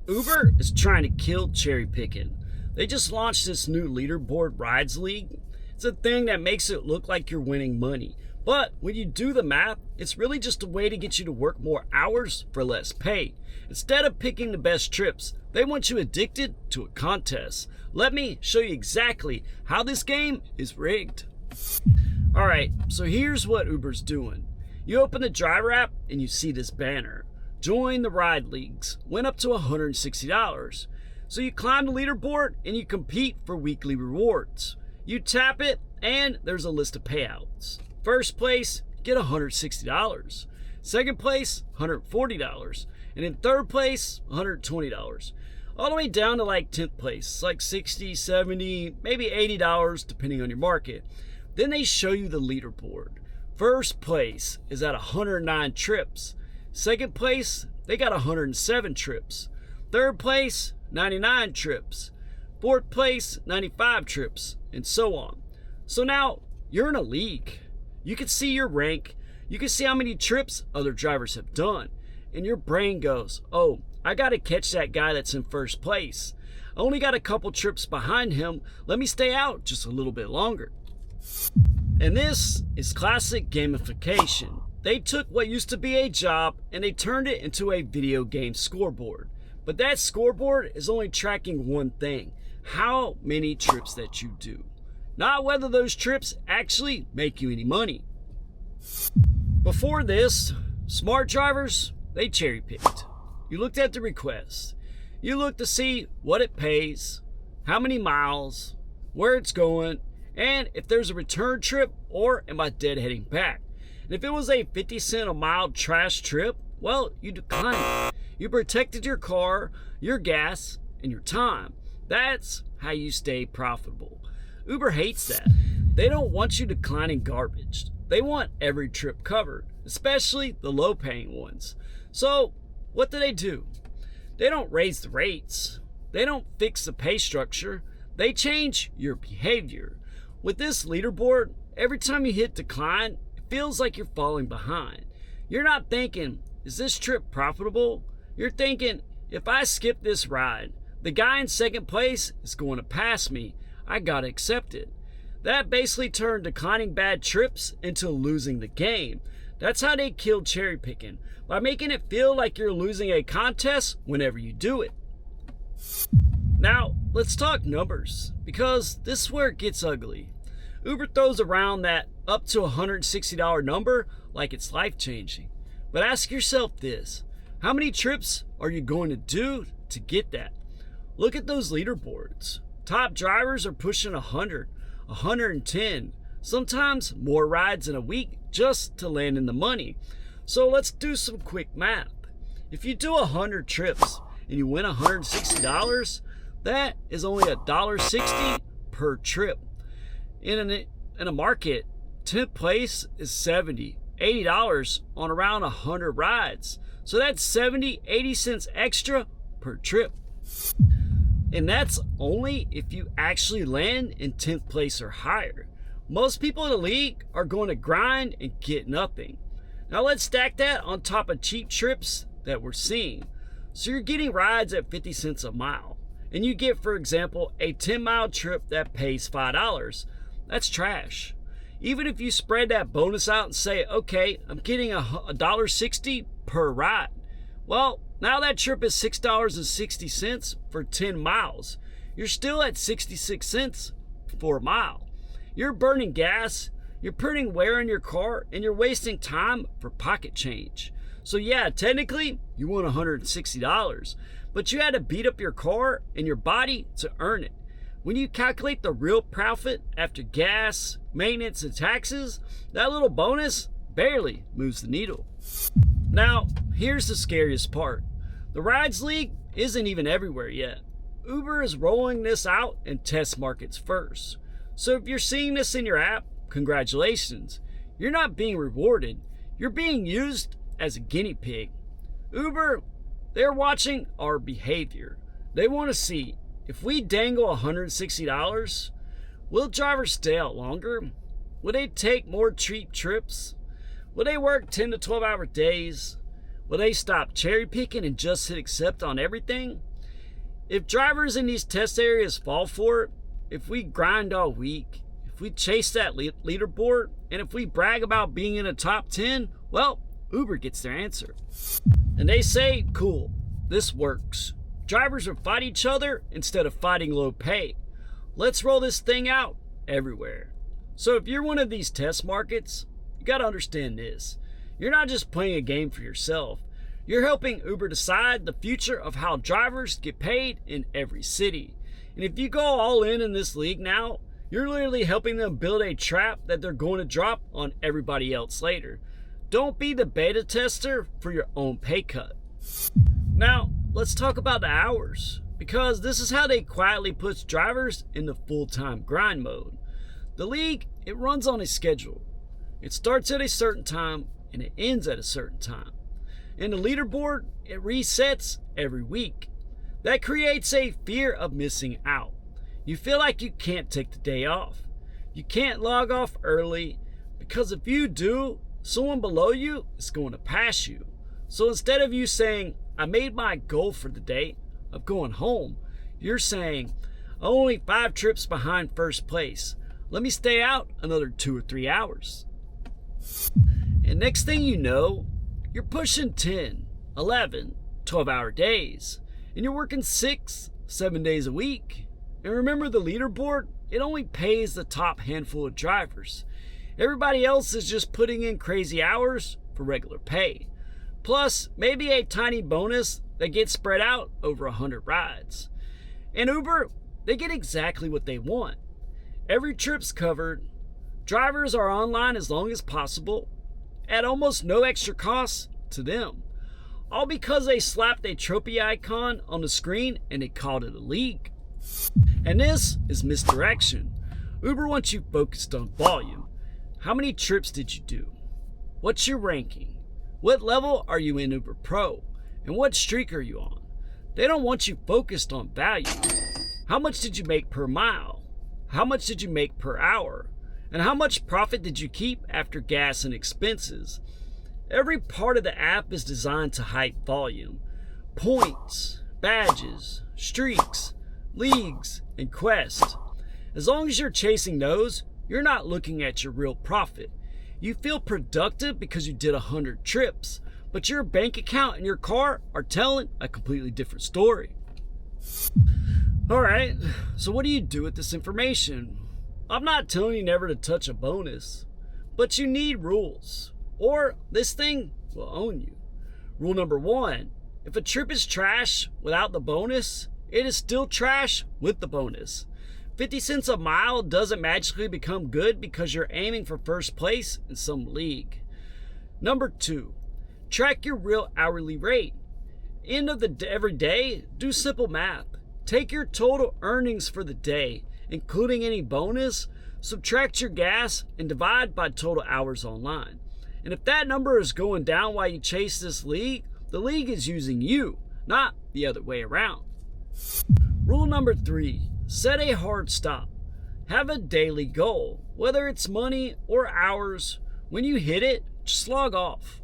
Uber is trying to kill cherry picking. They just launched this new Leaderboard Rides League. It's a thing that makes it look like you're winning money. But when you do the math, it's really just a way to get you to work more hours for less pay. Instead of picking the best trips, they want you addicted to a contest. Let me show you exactly how this game is rigged. Alright, so here's what Uber's doing. You open the driver app and you see this banner. Join the ride leagues. Went up to $160. So you climb the leaderboard and you compete for weekly rewards. You tap it and there's a list of payouts. First place, get $160. Second place, $140. And in third place, $120. All the way down to like 10th place, like $60, $70, maybe $80 depending on your market. Then they show you the leaderboard. First place is at 109 trips. Second place, they got 107 trips. Third place, 99 trips. Fourth place, 95 trips, and so on. So now you're in a league. You can see your rank. You can see how many trips other drivers have done. And your brain goes, oh, I got to catch that guy that's in first place. I only got a couple trips behind him. Let me stay out just a little bit longer. And this is classic gamification. They took what used to be a job and they turned it into a video game scoreboard. But that scoreboard is only tracking one thing: how many trips that you do. Not whether those trips actually make you any money. Before this, smart drivers, they cherry picked. You looked at the request. You looked to see what it pays, how many miles, where it's going, and if there's a return trip or am I dead heading back. And if it was a 50 cent a mile trash trip, well, you declined it. You protected your car, your gas, and your time. That's how you stay profitable. Uber hates that. They don't want you declining garbage. They want every trip covered, especially the low-paying ones. So, what do? They don't raise the rates. They don't fix the pay structure. They change your behavior. With this leaderboard, every time you hit decline, it feels like you're falling behind. You're not thinking, is this trip profitable? You're thinking, if I skip this ride, the guy in second place is going to pass me. I gotta accept it. That basically turned declining bad trips into losing the game. That's how they killed cherry picking, by making it feel like you're losing a contest whenever you do it. Now, let's talk numbers, because this is where it gets ugly. Uber throws around that up to $160 number like it's life-changing. But ask yourself this: how many trips are you going to do to get that? Look at those leaderboards. Top drivers are pushing 100, 110, sometimes more rides in a week just to land in the money. So let's do some quick math. If you do 100 trips and you win $160, that is only $1.60 per trip. In a market, 10th place is $70, $80 on around 100 rides. So that's 70, 80 cents extra per trip. And that's only if you actually land in 10th place or higher. Most people in the league are going to grind and get nothing. Now let's stack that on top of cheap trips that we're seeing. So you're getting rides at 50 cents a mile. And you get, for example, a 10-mile trip that pays $5. That's trash. Even if you spread that bonus out and say, okay, I'm getting $1.60 per ride. Well, now that trip is $6.60 for 10 miles. You're still at 66 cents for a mile. You're burning gas, you're putting wear in your car, and you're wasting time for pocket change. So yeah, technically, you won $160, but you had to beat up your car and your body to earn it. When you calculate the real profit after gas, maintenance, and taxes, that little bonus barely moves the needle. Now, here's the scariest part. The Rides League isn't even everywhere yet. Uber is rolling this out in test markets first. So if you're seeing this in your app, congratulations. You're not being rewarded. You're being used as a guinea pig. Uber, they're watching our behavior. They want to see, if we dangle $160, will drivers stay out longer? Will they take more cheap trips? Will they work 10 to 12 hour days? Will they stop cherry picking and just hit accept on everything? If drivers in these test areas fall for it, if we grind all week, if we chase that leaderboard, and if we brag about being in the top 10, well, Uber gets their answer. And they say, cool, this works. Drivers will fight each other instead of fighting low pay. Let's roll this thing out everywhere. So if you're one of these test markets, you gotta understand this. You're not just playing a game for yourself. You're helping Uber decide the future of how drivers get paid in every city. And if you go all in this league now, you're literally helping them build a trap that they're going to drop on everybody else later. Don't be the beta tester for your own pay cut. Now, let's talk about the hours, because this is how they quietly put drivers in the full-time grind mode. The league, it runs on a schedule. It starts at a certain time and it ends at a certain time. And the leaderboard, it resets every week. That creates a fear of missing out. You feel like you can't take the day off. You can't log off early, because if you do, someone below you is going to pass you. So instead of you saying, I made my goal for the day of going home, you're saying, I'm only 5 trips behind first place. Let me stay out another 2 or 3 hours. And next thing you know, you're pushing 10, 11, 12-hour days. And you're working 6, 7 days a week. And remember, the leaderboard, it only pays the top handful of drivers. Everybody else is just putting in crazy hours for regular pay. Plus, maybe a tiny bonus that gets spread out over 100 rides. And Uber, they get exactly what they want. Every trip's covered. Drivers are online as long as possible, at almost no extra cost to them. All because they slapped a trophy icon on the screen and they called it a league. And this is misdirection. Uber wants you focused on volume. How many trips did you do? What's your ranking? What level are you in Uber Pro? And what streak are you on? They don't want you focused on value. How much did you make per mile? How much did you make per hour? And how much profit did you keep after gas and expenses? Every part of the app is designed to hype volume. Points, badges, streaks, leagues, and quests. As long as you're chasing those, you're not looking at your real profit. You feel productive because you did 100 trips, but your bank account and your car are telling a completely different story. Alright, so what do you do with this information? I'm not telling you never to touch a bonus, but you need rules, or this thing will own you. Rule number 1, if a trip is trash without the bonus, it is still trash with the bonus. 50 cents a mile doesn't magically become good because you're aiming for first place in some league. Number 2, track your real hourly rate. End of every day, do simple math. Take your total earnings for the day, including any bonus, subtract your gas, and divide by total hours online. And if that number is going down while you chase this league, the league is using you, not the other way around. Rule number 3, set a hard stop. Have a daily goal, whether it's money or hours. When you hit it, just log off.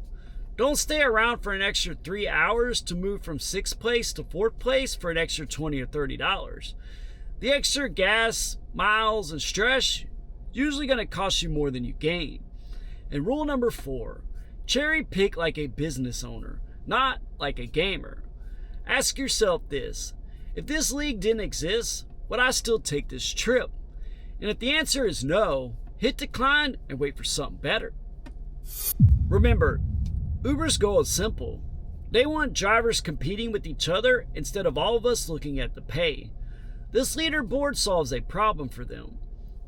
Don't stay around for an extra 3 hours to move from 6th place to 4th place for an extra $20 or $30. The extra gas, miles, and stress usually going to cost you more than you gain. And rule number 4, cherry pick like a business owner, not like a gamer. Ask yourself this: if this league didn't exist, would I still take this trip? And if the answer is no, hit decline and wait for something better. Remember, Uber's goal is simple. They want drivers competing with each other instead of all of us looking at the pay. This leaderboard solves a problem for them.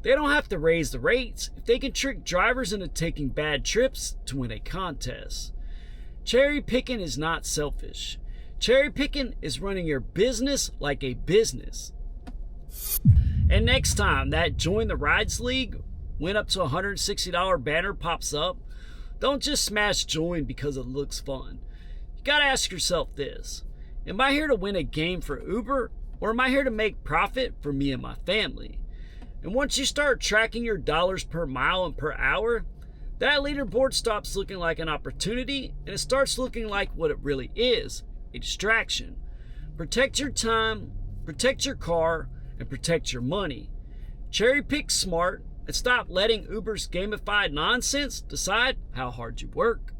They don't have to raise the rates if they can trick drivers into taking bad trips to win a contest. Cherry picking is not selfish. Cherry picking is running your business like a business. And next time that Join the Rides League went up to $160 banner pops up, don't just smash join because it looks fun. You gotta ask yourself this: am I here to win a game for Uber, or am I here to make profit for me and my family? And once you start tracking your dollars per mile and per hour, that leaderboard stops looking like an opportunity and it starts looking like what it really is: a distraction. Protect your time, protect your car, and protect your money. Cherry pick smart and stop letting Uber's gamified nonsense decide how hard you work.